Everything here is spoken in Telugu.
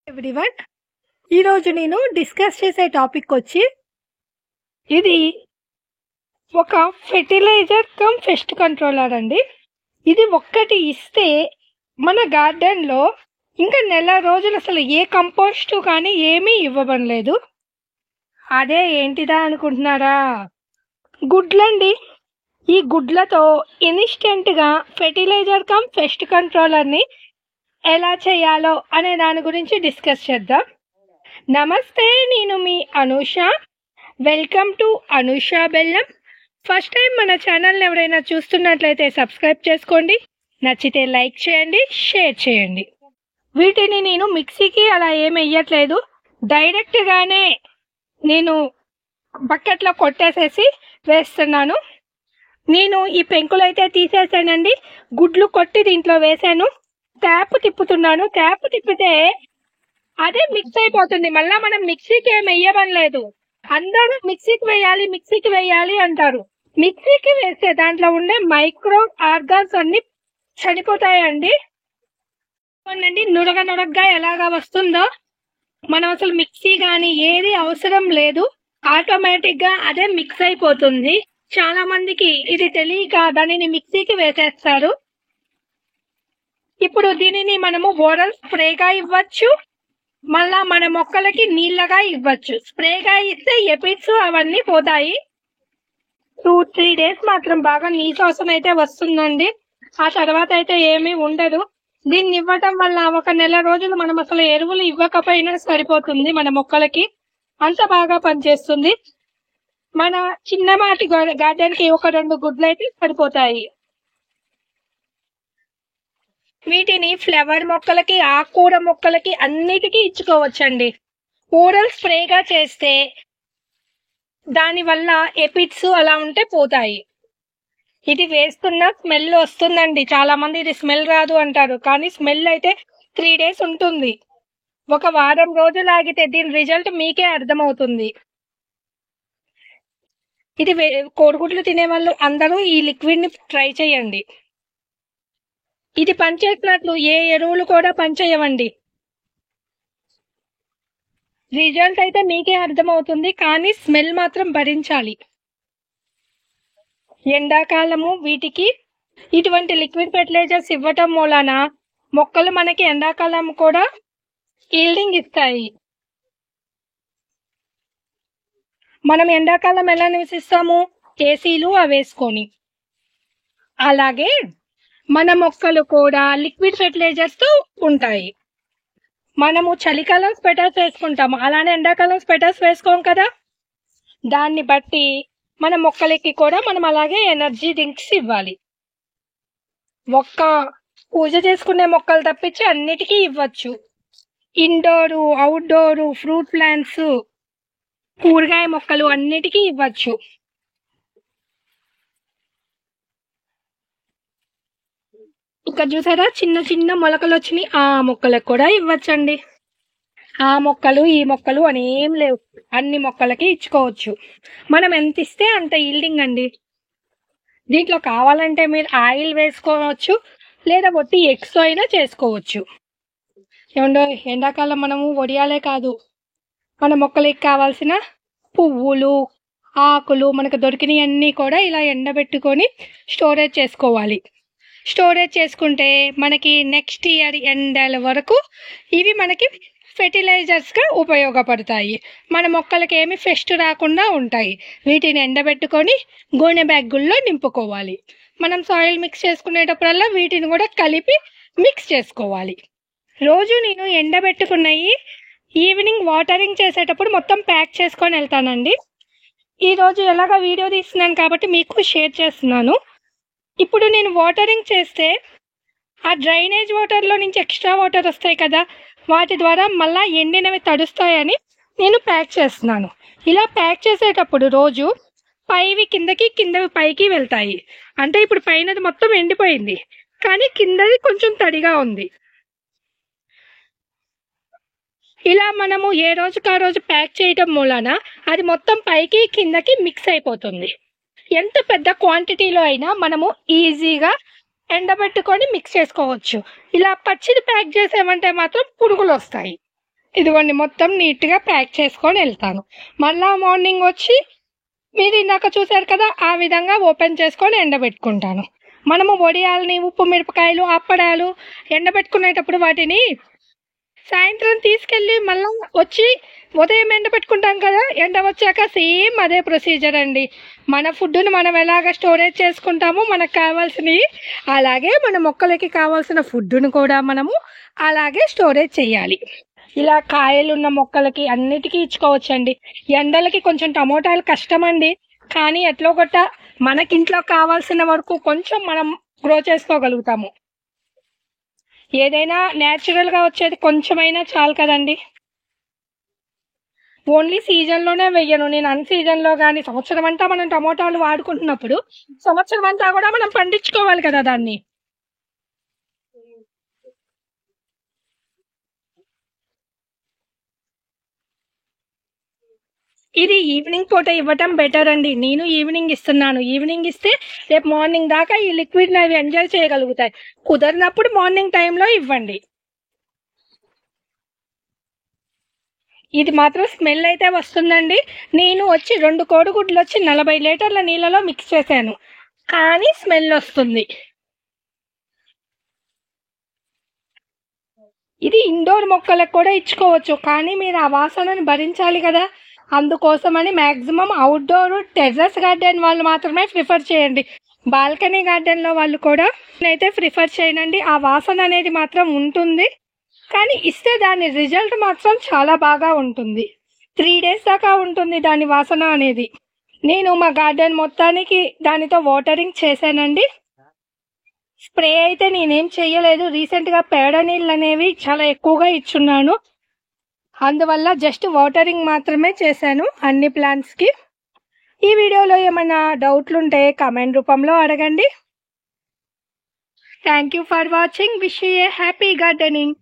ఎవ్రీవన్, ఈరోజు నేను డిస్కస్ చేసే టాపిక్ వచ్చి ఇది ఒక ఫెర్టిలైజర్ కమ్ పెస్ట్ కంట్రోలర్ అండి. ఇది ఒక్కటి ఇస్తే మన గార్డెన్లో ఇంకా నెల రోజులు అసలు ఏ కంపోస్ట్ కానీ ఏమీ ఇవ్వబడలేదు. అదే ఏంటిదా అనుకుంటున్నారా? గుడ్లండి. ఈ గుడ్లతో ఇన్స్టెంట్గా ఫెర్టిలైజర్ కమ్ పెస్ట్ కంట్రోలర్ని ఎలా చేయాలో అనే దాని గురించి డిస్కస్ చేద్దాం. నమస్తే, నేను మీ అనూష. వెల్కమ్ టు అనూష బెల్లం. ఫస్ట్ టైం మన ఛానల్ని ఎవరైనా చూస్తున్నట్లయితే సబ్స్క్రైబ్ చేసుకోండి, నచ్చితే లైక్ చేయండి, షేర్ చేయండి. వీటిని నేను మిక్సీకి అలా ఏమి వేయట్లేదు, డైరెక్ట్గానే నేను బకెట్లో కొట్టేసేసి వేస్తున్నాను. నేను ఈ పెంకులైతే తీసేసానండి, గుడ్లు కొట్టి దీంట్లో వేసాను. ట్యాప్ తిప్పుతున్నాను. ట్యాప్ తిప్పితే అదే మిక్స్ అయిపోతుంది. మళ్ళా మనం మిక్సీకి ఏమి వేయమనలేదు. అందరూ మిక్సీకి వేయాలి అంటారు. మిక్సీకి వేస్తే దాంట్లో ఉండే మైక్రో ఆర్గాన్స్ అన్ని చనిపోతాయండి. నురగగా ఎలాగా వస్తుందో మనం అసలు మిక్సీ కానీ ఏది అవసరం లేదు, ఆటోమేటిక్ గా అదే మిక్స్ అయిపోతుంది. చాలా మందికి ఇది తెలియక దానిని మిక్సీకి వేసేస్తారు. ఇప్పుడు దీనిని మనము ఓరల్ స్ప్రేగా ఇవ్వచ్చు, మళ్ళా మన మొక్కలకి నీళ్ళగా ఇవ్వచ్చు. స్ప్రేగా ఇస్తే ఎపిడ్స్ అవన్నీ పోతాయి. 2-3 days మాత్రం బాగా నీసు వాసన అయితే వస్తుందండి. ఆ తర్వాత అయితే ఏమీ ఉండదు. దీన్ని ఇవ్వటం వల్ల ఒక నెల రోజులు మనం అసలు ఎరువులు ఇవ్వకపోయినా సరిపోతుంది. మన మొక్కలకి అంత బాగా పనిచేస్తుంది. మన చిన్నమాటి గార్డెన్ కి 1-2 గుడ్లు అయితే సరిపోతాయి. వీటిని ఫ్లవర్ మొక్కలకి, ఆకుకూర మొక్కలకి అన్నిటికీ ఇచ్చుకోవచ్చండి. ఓరల్ స్ప్రేగా చేస్తే దానివల్ల ఎపిడ్స్ అలా ఉంటే పోతాయి. ఇది వేస్తున్న స్మెల్ వస్తుందండి. చాలా మంది ఇది స్మెల్ రాదు అంటారు, కానీ స్మెల్ అయితే 3 days ఉంటుంది. ఒక వారం రోజులు ఆగితే దీని రిజల్ట్ మీకే అర్థమవుతుంది. ఇది కోడిగుడ్లు తినే వాళ్ళు అందరూ ఈ లిక్విడ్ ని ట్రై చేయండి. ఇది పనిచేసినట్లు ఏ ఎరువులు కూడా పనిచేయవండి. రిజల్ట్ అయితే మీకే అర్థమవుతుంది, కానీ స్మెల్ మాత్రం భరించాలి. ఎండాకాలము వీటికి ఇటువంటి లిక్విడ్ ఫెర్టిలైజర్స్ ఇవ్వటం మూలాన మొక్కలు మనకి ఎండాకాలం కూడా ఈల్డింగ్ ఇస్తాయి. మనం ఎండాకాలం ఎలా నివసిస్తాము? ఏసీలు అవేసుకొని. అలాగే మన మొక్కలు కూడా లిక్విడ్ ఫెర్టిలైజర్స్ తో ఉంటాయి. మనము చలికాలం స్వెటర్స్ వేసుకుంటాము, అలానే ఎండాకాలం స్వెటర్స్ వేసుకోం కదా. దాన్ని బట్టి మన మొక్కలకి కూడా మనం అలాగే ఎనర్జీ డ్రింక్స్ ఇవ్వాలి. ఒక్క పూజ చేసుకునే మొక్కలు తప్పించి అన్నిటికీ ఇవ్వచ్చు. ఇండోరు, అవుట్డోరు, ఫ్రూట్ ప్లాంట్స్, కూరగాయ మొక్కలు అన్నిటికీ ఇవ్వచ్చు. ఇక్కడ చూసారా, చిన్న చిన్న మొలకలు వచ్చినాయి. ఆ మొక్కలకు కూడా ఇవ్వచ్చండి. ఆ మొక్కలు, ఈ మొక్కలు అని ఏం లేవు, అన్ని మొక్కలకి ఇచ్చుకోవచ్చు. మనం ఎంత ఇస్తే అంత ఈల్డింగ్ అండి. దీంట్లో కావాలంటే మీరు ఆయిల్ వేసుకోవచ్చు, లేదా ఒట్టి ఎగ్స్ అయినా చేసుకోవచ్చు. ఏమండో, ఎండాకాలం మనము వడియాలే కాదు, మన మొక్కలకి కావాల్సిన పువ్వులు, ఆకులు మనకు దొరికినవన్నీ కూడా ఇలా ఎండబెట్టుకొని స్టోరేజ్ చేసుకోవాలి. స్టోరేజ్ చేసుకుంటే మనకి నెక్స్ట్ ఇయర్ ఎండల వరకు ఇవి మనకి ఫెర్టిలైజర్స్గా ఉపయోగపడతాయి. మన మొక్కలకి ఏమి పెస్ట్ రాకుండా ఉంటాయి. వీటిని ఎండబెట్టుకొని గోనె బ్యాగుల్లో నింపుకోవాలి. మనం సాయిల్ మిక్స్ చేసుకునేటప్పుడల్లా వీటిని కూడా కలిపి మిక్స్ చేసుకోవాలి. రోజు నేను ఎండబెట్టుకున్నవి ఈవినింగ్ వాటరింగ్ చేసేటప్పుడు మొత్తం ప్యాక్ చేసుకొని వెళ్తానండి. ఈరోజు ఎలాగ వీడియో తీస్తున్నాను కాబట్టి మీకు షేర్ చేస్తున్నాను. ఇప్పుడు నేను వాటరింగ్ చేస్తే ఆ డ్రైనేజ్ వాటర్లో నుంచి ఎక్స్ట్రా వాటర్ వస్తాయి కదా, వాటి ద్వారా మళ్ళీ ఎండినవి తడుస్తాయని నేను ప్యాక్ చేస్తున్నాను. ఇలా ప్యాక్ చేసేటప్పుడు రోజు పైవి కిందకి, కిందవి పైకి వెళ్తాయి. అంటే ఇప్పుడు పైనది మొత్తం ఎండిపోయింది, కానీ కిందది కొంచెం తడిగా ఉంది. ఇలా మనము ఏ రోజుకి ఆ రోజు ప్యాక్ చేయటం మూలాన అది మొత్తం పైకి కిందకి మిక్స్ అయిపోతుంది. ఎంత పెద్ద క్వాంటిటీలో అయినా మనము ఈజీగా ఎండబెట్టుకొని మిక్స్ చేసుకోవచ్చు. ఇలా పచ్చిది ప్యాక్ చేసామంటే మాత్రం పురుగులు వస్తాయి. ఇదిగోండి మొత్తం నీట్గా ప్యాక్ చేసుకొని వెళ్తాను. మళ్ళా మార్నింగ్ వచ్చి మీరు ఇందాక చూసారు కదా, ఆ విధంగా ఓపెన్ చేసుకొని ఎండబెట్టుకుంటాను. మనము వడియాలని, ఉప్పు మిరపకాయలు, అప్పడాలు ఎండబెట్టుకునేటప్పుడు వాటిని సాయంత్రం తీసుకెళ్ళి మళ్ళీ వచ్చి ఉదయం ఎండబెట్టుకుంటాం కదా, ఎండ వచ్చాక సేమ్ అదే ప్రొసీజర్ అండి. మన ఫుడ్ని మనం ఎలాగ స్టోరేజ్ చేసుకుంటామో మనకు కావాల్సినవి, అలాగే మన మొక్కలకి కావాల్సిన ఫుడ్ని కూడా మనము అలాగే స్టోరేజ్ చేయాలి. ఇలా కాయలున్న మొక్కలకి అన్నిటికీ ఇచ్చుకోవచ్చండి. ఎండలకి కొంచెం టమోటాలు కష్టమండి, కానీ ఎట్లో గొట్ట మనకింట్లో కావాల్సిన వరకు కొంచెం మనం గ్రో చేసుకోగలుగుతాము. ఏదైనా న్యాచురల్గా వచ్చేది కొంచెమైనా చాలు కదండి. ఓన్లీ సీజన్లోనే వెయ్యను నేను, అన్ సీజన్లో కానీ సంవత్సరం అంతా మనం టమోటాలు వాడుకుంటున్నప్పుడు సంవత్సరం అంతా కూడా మనం పండించుకోవాలి కదా దాన్ని. ఇది ఈవినింగ్ పూట ఇవ్వటం బెటర్ అండి. నేను ఈవినింగ్ ఇస్తున్నాను. ఈవినింగ్ ఇస్తే రేపు మార్నింగ్ దాకా ఈ లిక్విడ్ని అవి ఎంజాయ్ చేయగలుగుతాయి. కుదరినప్పుడు మార్నింగ్ టైంలో ఇవ్వండి. ఇది మాత్రం స్మెల్ అయితే వస్తుందండి. నేను వచ్చి 2 కోడిగుడ్లు వచ్చి 40 లీటర్ల నీళ్ళలో మిక్స్ చేశాను, కానీ స్మెల్ వస్తుంది. ఇది ఇండోర్ మొక్కలకు కూడా ఇచ్చుకోవచ్చు, కానీ మీరు ఆ వాసనని భరించాలి కదా. అందుకోసమని మ్యాక్సిమం అవుట్డోర్ టెర్రస్ గార్డెన్ వాళ్ళు మాత్రమే ప్రిఫర్ చేయండి. బాల్కనీ గార్డెన్లో వాళ్ళు కూడా నేనైతే ప్రిఫర్ చేయనండి. ఆ వాసన అనేది మాత్రం ఉంటుంది, కానీ ఇస్తే దాని రిజల్ట్ మాత్రం చాలా బాగా ఉంటుంది. 3 డేస్ దాకా ఉంటుంది దాని వాసన అనేది. నేను మా గార్డెన్ మొత్తానికి దానితో వాటరింగ్ చేశానండి. స్ప్రే అయితే నేనేం చెయ్యలేదు. రీసెంట్గా పేడ నీళ్ళు అనేవి చాలా ఎక్కువగా ఇచ్చున్నాను, అందువల్ల జస్ట్ వాటరింగ్ మాత్రమే చేశాను అన్ని ప్లాంట్స్కి. ఈ వీడియోలో ఏమైనా డౌట్లు ఉంటే కామెంట్ రూపంలో అడగండి. Thank you for watching. Wish you A happy gardening.